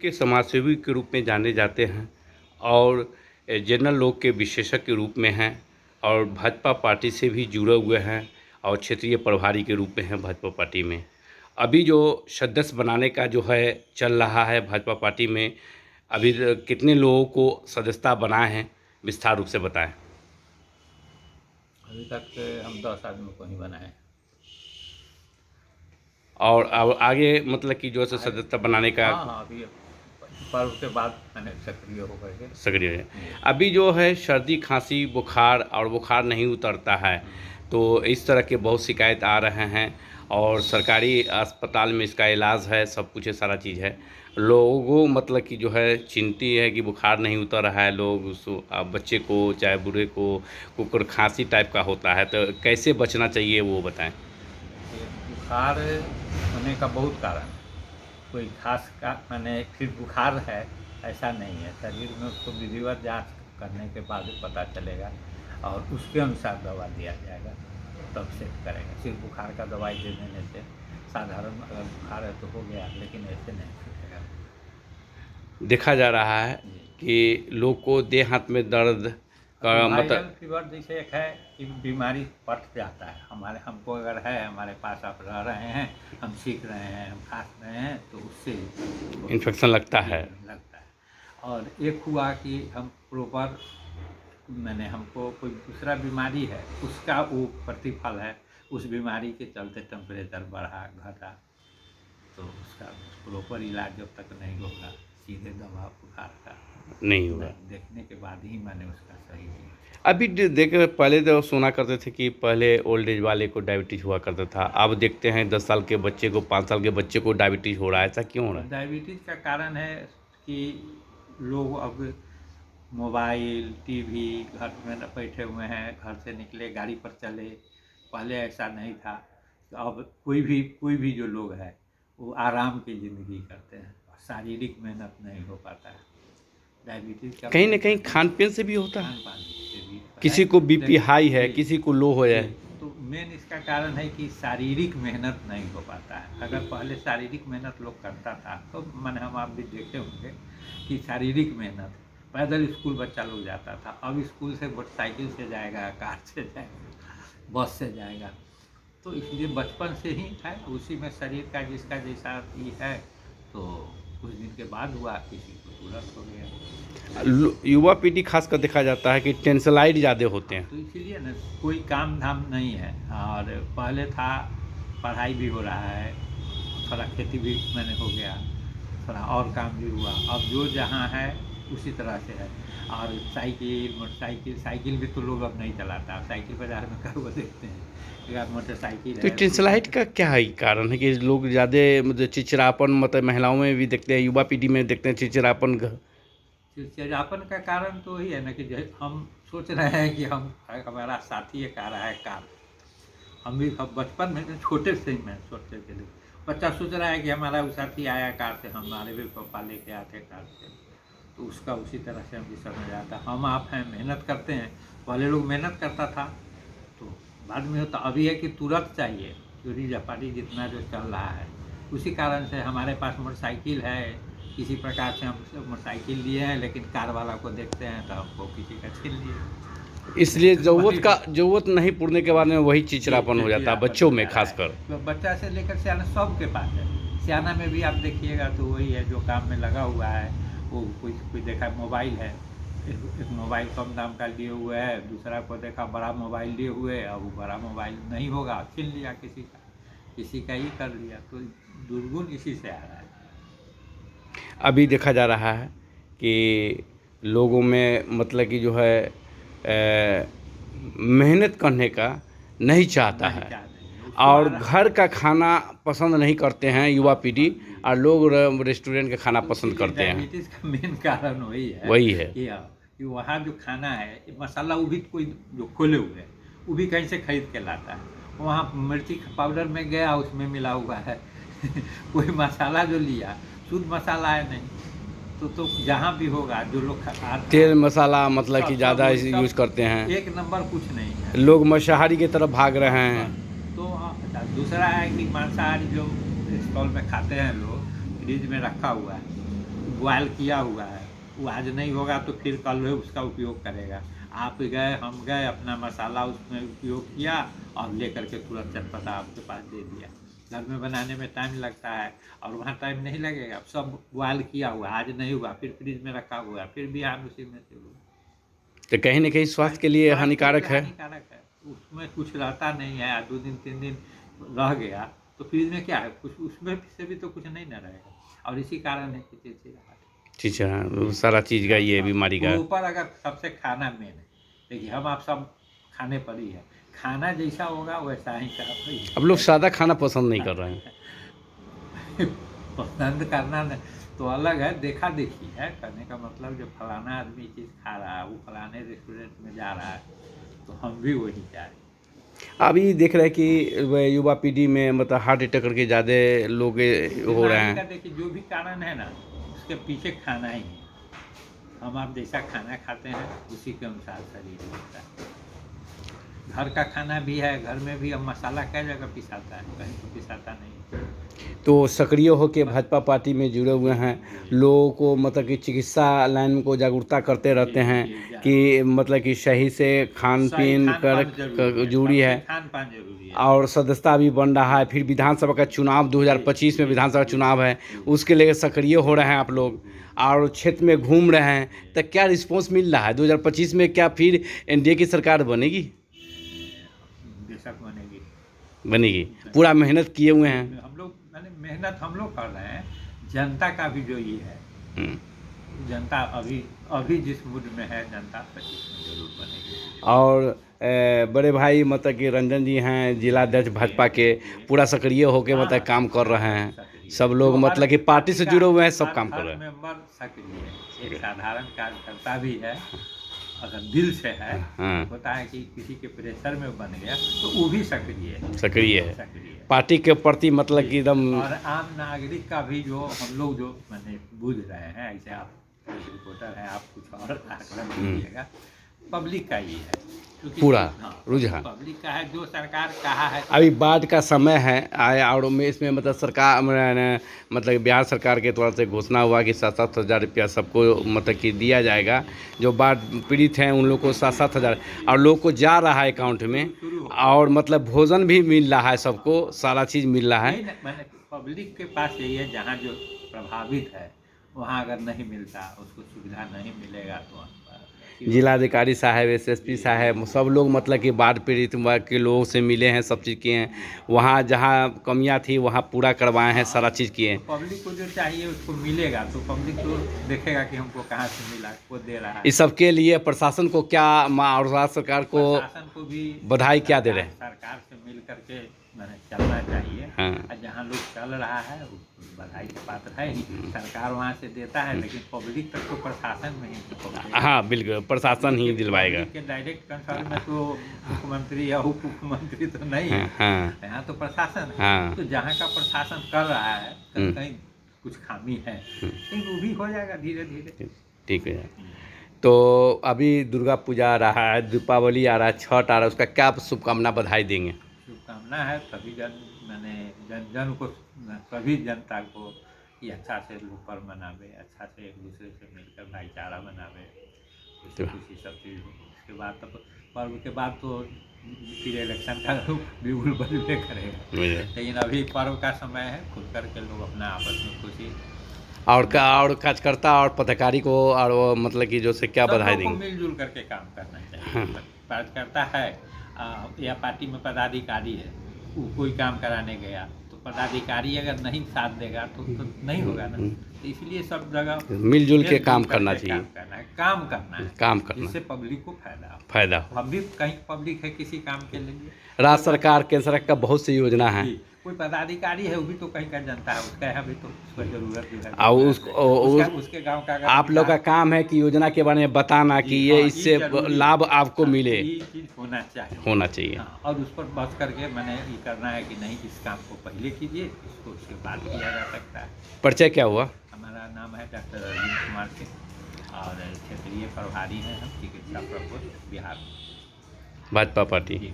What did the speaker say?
के समाजसेवी के रूप में जाने जाते हैं और जनरल लोग के विशेषज्ञ के रूप में हैं और भाजपा पार्टी से भी जुड़े हुए हैं और क्षेत्रीय प्रभारी के रूप में हैं भाजपा पार्टी में। अभी जो सदस्य बनाने का जो है चल रहा है भाजपा पार्टी में, अभी कितने लोगों को सदस्यता बनाए हैं, विस्तार रूप से बताएं। अभी तक हम 10 आदमी को ही बनाए। और अब आगे मतलब कि जो है सदस्यता बनाने का हाँ, अभी पर्व के बाद मैंने सक्रिय हो गए। सक्रिय है। अभी जो है सर्दी खांसी बुखार और बुखार नहीं उतरता है, तो इस तरह के बहुत शिकायत आ रहे हैं और सरकारी अस्पताल में इसका इलाज है, सब कुछ है, सारा चीज़ है। लोगों मतलब कि जो है चिंता है कि बुखार नहीं उतर रहा है, लोग बच्चे को चाहे बूढ़े को कुकर खांसी टाइप का होता है, तो कैसे बचना चाहिए वो बताएं। बुखार होने का बहुत कारण है, कोई खास का मैंने फिर बुखार है ऐसा नहीं है। शरीर में उसको विधिवत जांच करने के बाद पता चलेगा और उसके अनुसार दवा दिया जाएगा, तब सेट करेगा। सिर्फ बुखार का दवाई दे देने से साधारण अगर बुखार है तो हो गया, लेकिन ऐसे नहीं छूटेगा। देखा जा रहा है कि लोग को देह हाथ में दर्द का वायरल फीवर जैसे एक है कि बीमारी पट जाता है। हमको अगर है, हमारे पास आप रह रहे हैं, हम सीख रहे हैं, हम खांस रहे हैं, तो उससे इन्फेक्शन लगता है। और एक हुआ कि हम प्रॉपर मैंने हमको कोई दूसरा बीमारी है, उसका वो प्रतिफल है, उस बीमारी के चलते टेम्परेचर बढ़ा घटा, तो उसका प्रॉपर इलाज जब तक नहीं होगा, सीधे दवा बुखार का नहीं होगा, देखने के बाद ही मैंने उसका सही किया। अभी देखे पहले तो सुना करते थे कि पहले ओल्ड एज वाले को डायबिटीज़ हुआ करता था, अब देखते हैं 10 साल के बच्चे को, 5 साल के बच्चे को डायबिटीज़ हो रहा है। ऐसा क्यों हो रहा है? डायबिटीज़ का कारण है कि लोग अब मोबाइल टीवी घर में बैठे हुए हैं, घर से निकले गाड़ी पर चले। पहले ऐसा नहीं था। तो अब कोई भी जो लोग हैं वो आराम की ज़िंदगी करते हैं, शारीरिक मेहनत नहीं हो पाता है। डायबिटीज़ का कहीं ना कहीं खान पीन से भी होता है, खान पान से भी किसी को बीपी हाई है, किसी को लो हो जाए। तो मेन इसका कारण है कि शारीरिक मेहनत नहीं हो पाता है। अगर पहले शारीरिक मेहनत लोग करता था तो मैंने हम आप भी देखे होंगे कि शारीरिक मेहनत पैदल स्कूल बच्चा लोग जाता था, अब स्कूल से मोटरसाइकिल से जाएगा, कार से जाएगा, बस से जाएगा। तो इसलिए बचपन से ही है, उसी में शरीर का जिसका जैसा ये है, तो कुछ दिन के बाद हुआ किसी को तुरंत हो गया। युवा पीढ़ी खासकर देखा जाता है कि टेंशनाइड ज़्यादा होते हैं, तो इसीलिए ना कोई काम धाम नहीं है। और पहले था पढ़ाई भी हो रहा है, थोड़ा खेती भी मैंने हो गया, थोड़ा और काम भी हुआ। अब जो जहाँ है उसी तरह से है। और साइकिल मोटरसाइकिल, साइकिल भी तो लोग अब नहीं चलाता, साइकिल बाजार में कब देखते हैं कि आप मोटरसाइकिल तो है। टेंशनाइड का क्या है कारण है कि लोग ज़्यादा मतलब चिड़चिड़ापन, मतलब महिलाओं में भी देखते हैं, युवा पीढ़ी में देखते हैं चिड़चिड़ापन। चिड़चिड़ापन का कारण तो ही है ना कि हम सोच रहे हैं कि हमारा साथी एक आ रहा है कार। हम भी बचपन में छोटे से ही मैं सोचते थे, बच्चा सोच रहा है कि हमारा वो साथी आया कार से, हमारे भी पापा लेके आते कार से, तो उसका उसी तरह से हम भी समझ आता। हम आप हैं, मेहनत करते हैं। पहले लोग मेहनत करता था तो बाद में होता, अभी है कि तुरंत चाहिए, चोरी चपाटी जितना जो चल रहा है, उसी कारण से हमारे पास मोटरसाइकिल है। किसी प्रकार से हम मोटरसाइकिल लिए हैं, लेकिन कार वाला को देखते हैं तो हमको किसी का छीन लिए। इसलिए जरूरत नहीं पूरने के बाद में वही चिड़चिड़ापन हो जाता है बच्चों में खासकर। तो बच्चा से लेकर सियाना सबके पास है। सियाना में भी आप देखिएगा तो वही है जो काम में लगा हुआ है। वो कोई देखा मोबाइल है, एक मोबाइल कम दाम का लिए हुए है, दूसरा को देखा बड़ा मोबाइल लिए हुए, अब वो बड़ा मोबाइल नहीं होगा, छीन लिया किसी का ही कर लिया। तो दुर्गुण इसी से आ रहा है। अभी देखा जा रहा है कि लोगों में मतलब कि जो है मेहनत करने का नहीं चाहता है और घर का खाना पसंद नहीं करते हैं युवा पीढ़ी, और लोग रेस्टोरेंट का खाना पसंद करते हैं। डायबिटीज़ का मेन कारण वही है कि वहाँ जो खाना है, मसाला वो भी कोई जो खोले हुए है वो भी कहीं से खरीद के लाता है। वहाँ मिर्ची पाउडर में गया, उसमें मिला हुआ है कोई मसाला जो लिया शुद्ध मसाला है नहीं। तो जहाँ भी होगा जो लोग तेल मसाला मतलब कि ज़्यादा यूज़ करते हैं, एक नंबर कुछ नहीं है। लोग मांसाहारी की तरफ भाग रहे हैं। तो दूसरा है कि मांसाहारी जो स्टॉल में खाते हैं लोग, फ्रिज में रखा हुआ है, बॉयल किया हुआ है, वो आज नहीं होगा तो फिर कल उसका उपयोग करेगा। आप गए, हम गए, अपना मसाला उसमें उपयोग किया और लेकर के तुरंत चटपटा आपके पास दे दिया। घर में बनाने में टाइम लगता है और वहाँ टाइम नहीं लगेगा। सब बॉयल किया हुआ, आज नहीं हुआ, फिर फ्रिज में रखा हुआ है, फिर बिहान उसी में से हुआ। तो कहीं ना कहीं स्वास्थ्य के लिए हानिकारक है। हानिकारक है, उसमें कुछ रहता नहीं है। 2 दिन 3 दिन रह गया तो फ्रिज में क्या है, कुछ उसमें से भी तो कुछ नहीं ना रहेगा। और इसी कारण है कि ठीक है, सारा चीज़ का ये बीमारी का ऊपर अगर सबसे खाना मेन है। देखिए हम आप सब खाने पर ही है, खाना जैसा होगा वैसा ही कर। अब लोग सादा खाना पसंद नहीं कर रहे हैं। पसंद करना तो अलग है, देखा देखी है। करने का मतलब जो फलाना आदमी चीज़ खा रहा है, वो फलाने रेस्टोरेंट में जा रहा है, तो हम भी वही जा रहे हैं। अभी देख रहे हैं कि युवा पीढ़ी में मतलब हार्ट अटैक करके ज़्यादा लोग हो रहे हैं। देखिए जो भी कारण है ना, उसके पीछे खाना ही है। हम आप जैसा खाना खाते हैं उसी के अनुसार शरीर होता है। घर का खाना भी है, घर में भी अब मसाला कई जगह पिसाता है, कहीं तो पिसाता नहीं। तो सक्रिय होकर भाजपा पार्टी में जुड़े हुए हैं, लोगों को मतलब कि चिकित्सा लाइन को जागरूकता करते रहते हैं कि मतलब कि सही से खान पीन कर जरूरी है खान पान जरूरी है। और सदस्यता भी बन रहा है। फिर विधानसभा का चुनाव 2025 में विधानसभा चुनाव है, उसके लिए सक्रिय हो रहे हैं आप लोग और क्षेत्र में घूम रहे हैं। तो क्या रिस्पॉन्स मिल रहा है 2025 में? क्या फिर एनडीए की सरकार बनेगी? बेशक बनेगी। पूरा मेहनत किए हुए हैं हम लोग, मैंने मेहनत हम लोग कर रहे हैं। जनता का भी जो ये है, जनता अभी जिस मूड में है, जनता 25 में जरूर बनेगी। और बड़े भाई मतलब कि रंजन जी हैं, जिला अध्यक्ष भाजपा के, पूरा सक्रिय होकर मतलब काम कर रहे हैं। सब लोग मतलब कि पार्टी से जुड़े हुए हैं, सब काम कर रहे हैं। मेंबर सक्रिय है, एक साधारण कार्यकर्ता भी है, अगर दिल से है। होता है कि किसी के प्रेशर में बन गया तो वो भी सक्रिय है। पार्टी के प्रति मतलब कि एकदम। और आम नागरिक का भी जो हम लोग जो मैंने बूझ रहे हैं, ऐसे आप रिपोर्टर हैं, आप कुछ और आकलन कीजिएगा, पब्लिक का ही है पूरा रुझान। पब्लिक का है, जो सरकार कहा है। अभी बाढ़ का समय है आया और इसमें मतलब सरकार मतलब बिहार सरकार के तौर से घोषणा हुआ कि 7-7 हज़ार रुपया सबको मतलब कि दिया जाएगा। जो बाढ़ पीड़ित हैं उन लोग को 7-7 हज़ार और लोग को जा रहा है अकाउंट में, और मतलब भोजन भी मिल रहा है, सबको सारा चीज़ मिल रहा है। मैंने पब्लिक के पास यही है, जहाँ जो प्रभावित है वहाँ अगर नहीं मिलता, उसको सुविधा नहीं मिलेगा तो जिलाधिकारी साहब, एसएसपी साहब, सब लोग मतलब कि बाढ़ पीड़ित के लोगों से मिले हैं, सब चीज़ किए हैं। वहाँ जहाँ कमियाँ थी वहाँ पूरा करवाए हैं, सारा चीज़ किए हैं। तो पब्लिक को जो चाहिए उसको मिलेगा, तो पब्लिक तो देखेगा कि हमको कहाँ से मिला, वो दे रहा है। इस सब के लिए प्रशासन को क्या और राज्य सरकार को भी बधाई क्या दे रहे हैं? सरकार से मिल करके मैंने चलना चाहिए। हाँ। जहाँ लोग चल रहा है बधाई के पात्र है ही। सरकार वहाँ से देता है, लेकिन पब्लिक तक तो प्रशासन में ही। हाँ बिल्कुल, प्रशासन ही दिलवाएगा। डायरेक्ट कंसर्न में तो मुख्यमंत्री या उप मुख्यमंत्री तो नहीं है। यहाँ तो प्रशासन है। तो जहाँ का प्रशासन कर रहा है, कहीं कुछ खामी है, लेकिन वो भी हो जाएगा धीरे धीरे। ठीक है। तो अभी दुर्गा पूजा आ रहा है, दीपावली आ रहा है, छठ आ रहा है, उसका क्या शुभकामना बधाई देंगे? शुभकामना है सभी जन को, सभी जनता को कि अच्छा से लोग पर्व मनावे, अच्छा से एक दूसरे से मिलकर भाईचारा बनावे, खुशी सब चीज़। उसके बाद तब पर्व के बाद तो फिर इलेक्शन का बिगुल बजबे करेगा, लेकिन अभी पर्व का समय है, खुल करके लोग अपना आपस में खुशी और कार्यकर्ता और पदाधिकारी को और मतलब कि जो से क्या बधाई देंगे? मिलजुल करके काम करना चाहिए। कार्यकर्ता है या पार्टी में पदाधिकारी है, वो कोई काम कराने गया तो पदाधिकारी अगर नहीं साथ देगा तो नहीं होगा ना। तो इसलिए सब जगह मिलजुल के काम करना चाहिए, काम करना है, जिससे पब्लिक को फायदा हो। हम भी कहीं पब्लिक है किसी काम के लिए। राज्य सरकार, केंद्र सरकार का बहुत सी योजना है। कोई पदाधिकारी है वो भी तो कहीं का जनता है, उसका यहाँ भी तो उसको जरूरत जो है, और उसके गांव का आप लोग का काम है कि योजना के बारे में बताना कि ये इससे लाभ आपको मिले, ये चीज़ होना चाहिए। और उस पर बस करके मैंने ये करना है कि नहीं, इस काम को पहले कीजिए, इसको उसके बाद किया जा सकता है। परिचय क्या हुआ? हमारा नाम है डॉक्टर अरविंद कुमार के और क्षेत्रीय प्रभारी हैं हम, चिकित्सा प्रकोष्ठ बिहार, भाजपा पार्टी।